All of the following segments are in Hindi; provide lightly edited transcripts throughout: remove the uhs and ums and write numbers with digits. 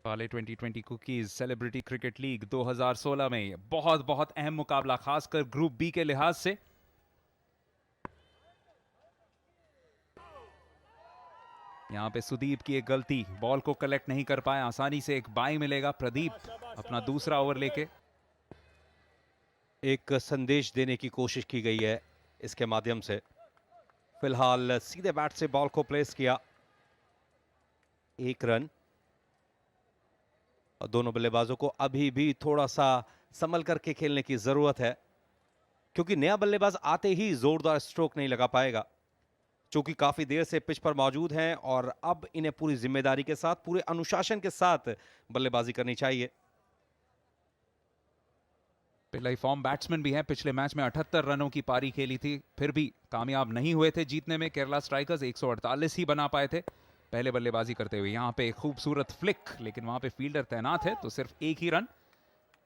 पाले 2020 कुकीज सेलिब्रिटी क्रिकेट लीग 2016 में बहुत बहुत अहम मुकाबला, खासकर ग्रुप बी के लिहाज से। यहां पे सुदीप की एक गलती, बॉल को कलेक्ट नहीं कर पाए, आसानी से एक बाई मिलेगा। प्रदीप अपना दूसरा ओवर लेके एक संदेश देने की कोशिश की गई है इसके माध्यम से। फिलहाल सीधे बैट से बॉल को प्लेस किया, 1 रन। और दोनों बल्लेबाजों को अभी भी थोड़ा सा संभल करके खेलने की जरूरत है, क्योंकि नया बल्लेबाज आते ही जोरदार स्ट्रोक नहीं लगा पाएगा, क्योंकि काफी देर से पिच पर मौजूद हैं और अब इन्हें पूरी जिम्मेदारी के साथ, पूरे अनुशासन के साथ बल्लेबाजी करनी चाहिए। पिल्लई फॉर्म बैट्समैन भी हैं, पिछले मैच में 78 रनों की पारी खेली थी, फिर भी कामयाब नहीं हुए थे जीतने में। केरला स्ट्राइकर्स 148 ही बना पाए थे पहले बल्लेबाजी करते हुए। यहां पे खूबसूरत फ्लिक, लेकिन वहां पे फील्डर तैनात है तो सिर्फ एक ही रन।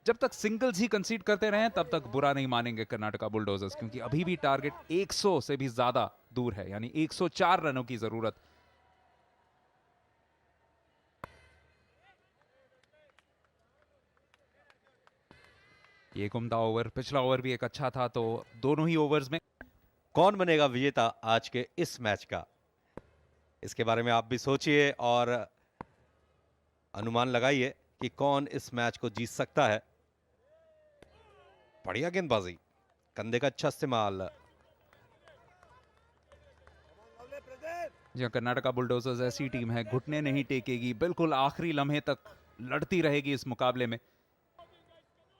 जब तक सिंगल्स ही कंसीड करते रहे तब तक बुरा नहीं मानेंगे कर्नाटका बुलडोजर्स, क्योंकि अभी भी टारगेट 100 से भी ज्यादा दूर है, यानी 104 रनों की जरूरत। ये एक उम्दा ओवर, पिछला ओवर भी एक अच्छा था, तो दोनों ही ओवर्स में कौन बनेगा विजेता आज के इस मैच का, इसके बारे में आप भी सोचिए और अनुमान लगाइए कि कौन इस मैच को जीत सकता है। बढ़िया गेंदबाजी, कंधे का अच्छा इस्तेमाल। जी, कर्नाटका बुलडोजर्स ऐसी टीम है, घुटने नहीं टेकेगी, बिल्कुल आखिरी लम्हे तक लड़ती रहेगी इस मुकाबले में।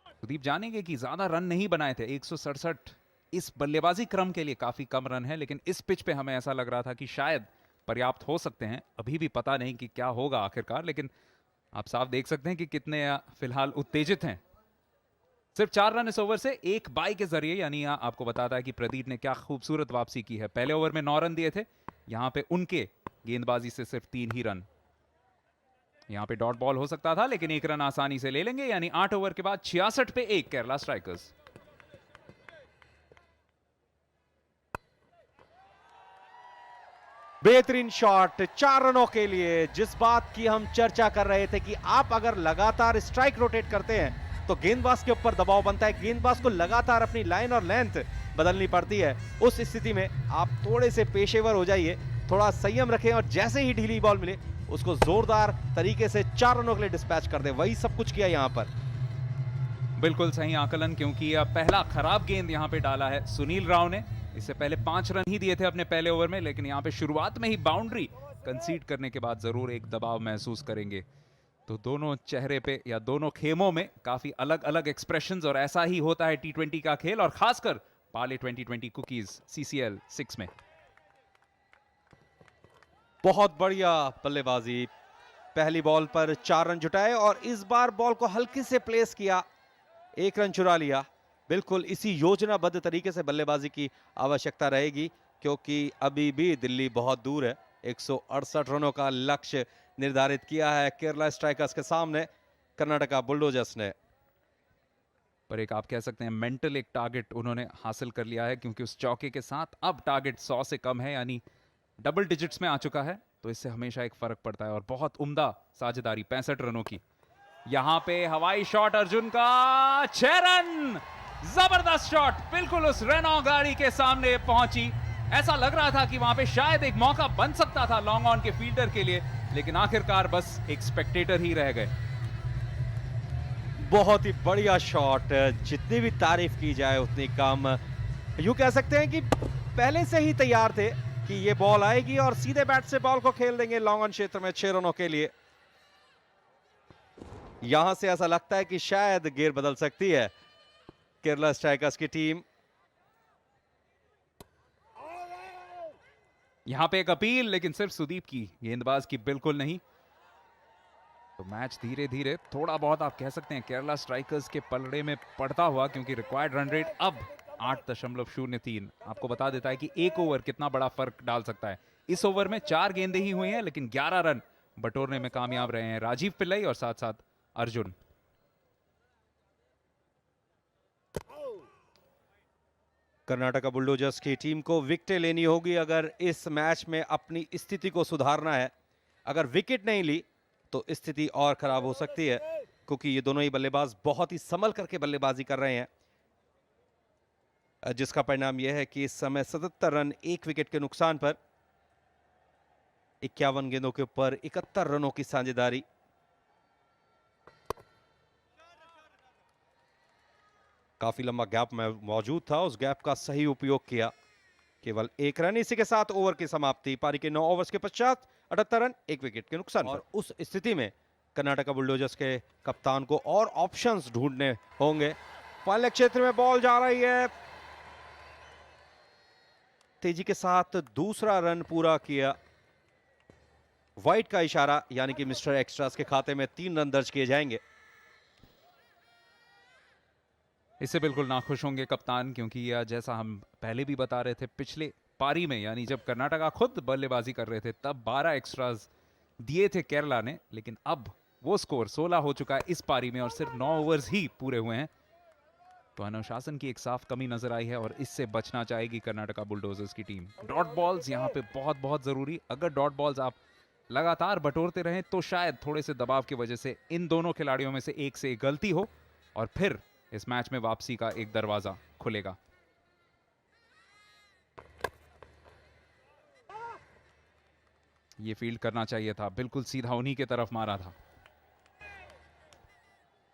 सुदीप जानेंगे कि ज्यादा रन नहीं बनाए थे, 167 इस बल्लेबाजी क्रम के लिए काफी कम रन है, लेकिन इस पिच पे हमें ऐसा लग रहा था कि शायद पर्याप्त हो सकते हैं। अभी भी पता नहीं कि क्या होगा आखिरकार, लेकिन आप साफ देख सकते हैं कि कितने फिलहाल उत्तेजित हैं। सिर्फ 4 रन इस ओवर से, एक बाई के जरिए, यानी आपको बताता है कि प्रदीप ने क्या खूबसूरत वापसी की है। पहले ओवर में 9 रन दिए थे, यहां पे उनके गेंदबाजी से सिर्फ 3 ही रन। यहां पे डॉट बॉल हो सकता था, लेकिन 1 रन आसानी से ले लेंगे, यानी 8 ओवर के बाद 66 पे 1 केरला स्ट्राइकर्स। बेहतरीन शॉट 4 रनों के लिए। जिस बात की हम चर्चा कर रहे थे कि आप अगर लगातार स्ट्राइक रोटेट करते हैं तो गेंदबाज के ऊपर दबाव बनता है, गेंदबाज को लगातार अपनी लाइन और लेंथ बदलनी पड़ती है। उस स्थिति में आप थोड़े से पेशेवर हो जाइए, थोड़ा संयम रखें और जैसे ही ढीली बॉल मिले उसको जोरदार तरीके से 4 रनों के लिए डिस्पैच कर दे। वही सब कुछ किया यहां पर। बिल्कुल सही आकलन, क्योंकि पहला खराब गेंद यहां पे डाला है सुनील राव ने। इससे पहले 5 रन ही दिए थे अपने पहले ओवर में, लेकिन यहां पे शुरुआत में ही बाउंड्री कंसीड करने के बाद जरूर एक दबाव महसूस करेंगे। तो दोनों चेहरे पे या दोनों खेमों में काफी अलग अलग एक्सप्रेशंस, और ऐसा ही होता है टी20 का खेल, और खासकर पाले 2020 कुकीज CCL 6 में। बहुत बढ़िया बल्लेबाजी, पहली बॉल पर 4 रन जुटाए और इस बार बॉल को हल्के से प्लेस किया, 1 रन चुरा लिया। बिल्कुल इसी योजनाबद्ध तरीके से बल्लेबाजी की आवश्यकता रहेगी, क्योंकि अभी भी दिल्ली बहुत दूर है। 168 रनों का लक्ष्य निर्धारित किया है केरला स्ट्राइकर्स के सामने कर्नाटका बुलडोजर्स ने। पर एक आप कह सकते हैं मेंटल एक टारगेट उन्होंने हासिल कर लिया है, क्योंकि उस चौके के साथ अब टारगेट 100 से कम है, यानी डबल डिजिट्स में आ चुका है, तो इससे हमेशा एक फर्क पड़ता है। और बहुत उम्दा साझेदारी 65 रनों की। यहां पे हवाई शॉट अर्जुन का, 6 रन, जबरदस्त शॉट, बिल्कुल उस रेनॉ गाड़ी के सामने पहुंची। ऐसा लग रहा था कि वहां पे शायद एक मौका बन सकता था लॉन्ग ऑन के फील्डर के लिए, लेकिन आखिरकार बस एक स्पेक्टेटर ही रह गए। बहुत ही बढ़िया शॉट, जितनी भी तारीफ की जाए उतनी कम। यूं कह सकते हैं कि पहले से ही तैयार थे कि ये बॉल आएगी और सीधे बैट से बॉल को खेल देंगे लॉन्ग ऑन क्षेत्र में 6 रनों के लिए। यहां से ऐसा लगता है कि शायद गियर बदल सकती है केरला स्ट्राइकर्स की टीम। यहां पे एक अपील, लेकिन सिर्फ सुदीप की, गेंदबाज की बिल्कुल नहीं। तो मैच धीरे धीरे थोड़ा बहुत आप कह सकते हैं केरला स्ट्राइकर्स के पलड़े में पड़ता हुआ, क्योंकि रिक्वायर्ड रन रेट अब 8.03 आपको बता देता है कि एक ओवर कितना बड़ा फर्क डाल सकता है। इस ओवर में 4 गेंदें ही हुई हैं, लेकिन 11 रन बटोरने में कामयाब रहे हैं राजीव पिल्लई और साथ साथ अर्जुन। कर्नाटका बुलडोजर्स की टीम को विकेटें लेनी होगी अगर इस मैच में अपनी स्थिति को सुधारना है। अगर विकेट नहीं ली तो स्थिति और खराब हो सकती है, क्योंकि ये दोनों ही बल्लेबाज बहुत ही संभल करके बल्लेबाजी कर रहे हैं, जिसका परिणाम यह है कि इस समय 77 रन 1 विकेट के नुकसान पर 51 गेंदों के ऊपर 71 रनों की साझेदारी। काफी लंबा गैप में मौजूद था, उस गैप का सही उपयोग किया। केवल 1 रन। इसी के साथ ओवर की समाप्ति। पारी के 9 ओवर्स के पश्चात 78 रन 1 विकेट के नुकसान पर। उस स्थिति में कर्नाटका बुलडोजर्स के कप्तान को और ऑप्शंस ढूंढने होंगे। फाइनल क्षेत्र में बॉल जा रही है, तेजी के साथ दूसरा रन पूरा किया। वाइट का इशारा, यानी कि मिस्टर एक्स्ट्रास के खाते में 3 रन दर्ज किए जाएंगे। इससे बिल्कुल नाखुश होंगे कप्तान, क्योंकि यह जैसा हम पहले भी बता रहे थे, पिछले पारी में यानी जब कर्नाटका खुद बल्लेबाजी कर रहे थे तब 12 एक्स्ट्रास दिए थे केरला ने, लेकिन अब वो स्कोर 16 हो चुका है इस पारी में और सिर्फ 9 ओवर्स ही पूरे हुए हैं। तो अनुशासन की एक साफ कमी नजर आई है और इससे बचना चाहेगी कर्नाटका बुलडोजर्स की टीम। डॉट बॉल्स यहाँ पे बहुत बहुत जरूरी। अगर डॉट बॉल्स आप लगातार बटोरते रहें तो शायद थोड़े से दबाव की वजह से इन दोनों खिलाड़ियों में से एक से गलती हो और फिर इस मैच में वापसी का एक दरवाजा खुलेगा। ये फील्ड करना चाहिए था, बिल्कुल सीधा उन्हीं की तरफ मारा था।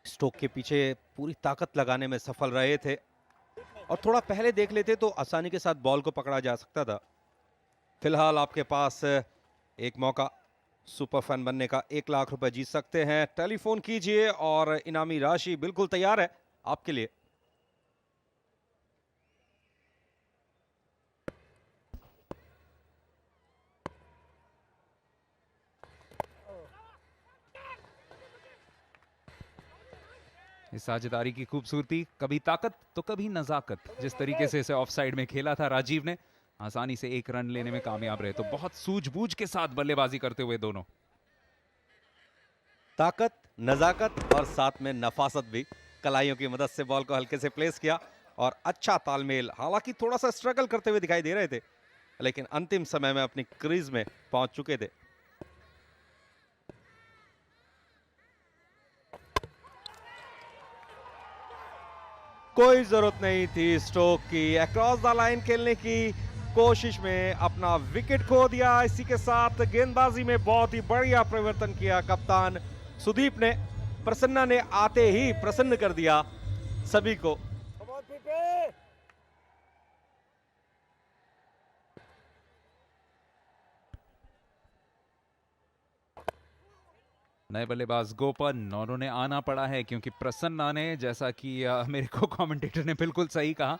स्टोक के पीछे पूरी ताकत लगाने में सफल रहे थे और थोड़ा पहले देख लेते तो आसानी के साथ बॉल को पकड़ा जा सकता था। फिलहाल आपके पास एक मौका, सुपर फैन बनने का 1 लाख रुपए जीत सकते हैं। टेलीफोन कीजिए और इनामी राशि बिल्कुल तैयार है आपके लिए। इस साझेदारी की खूबसूरती, कभी ताकत तो कभी नजाकत। जिस तरीके से इसे ऑफ साइड में खेला था राजीव ने, आसानी से 1 रन लेने में कामयाब रहे। तो बहुत सूझबूझ के साथ बल्लेबाजी करते हुए दोनों, ताकत, नजाकत और साथ में नफासत भी। कलाइयों की मदद से बॉल को हल्के से प्लेस किया और अच्छा तालमेल। हालांकि थोड़ा सा स्ट्रगल करते हुए दिखाई दे रहे थे, लेकिन अंतिम समय में अपनी क्रीज में पहुंच चुके थे। कोई जरूरत नहीं थी स्टोक की अक्रॉस द लाइन खेलने की कोशिश में, अपना विकेट खो दिया। इसी के साथ गेंदबाजी में बहुत ही बढ़िया परिवर्तन किया कप्तान सुदीप ने। प्रसन्ना ने आते ही प्रसन्न कर दिया सभी को। नए बल्लेबाज गोपन और उन्हें आना पड़ा है क्योंकि प्रसन्ना ने, जैसा कि मेरे को कमेंटेटर ने बिल्कुल सही कहा,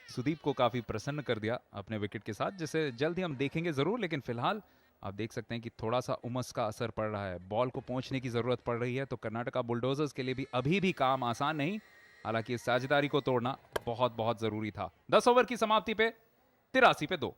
सुदीप को काफी प्रसन्न कर दिया अपने विकेट के साथ, जिसे जल्द ही हम देखेंगे जरूर। लेकिन फिलहाल आप देख सकते हैं कि थोड़ा सा उमस का असर पड़ रहा है, बॉल को पहुंचने की जरूरत पड़ रही है। तो कर्नाटका बुलडोजर्स के लिए भी अभी भी काम आसान नहीं, हालांकि इस साझेदारी को तोड़ना बहुत बहुत जरूरी था। 10 ओवर की समाप्ति पे 83 पे 2।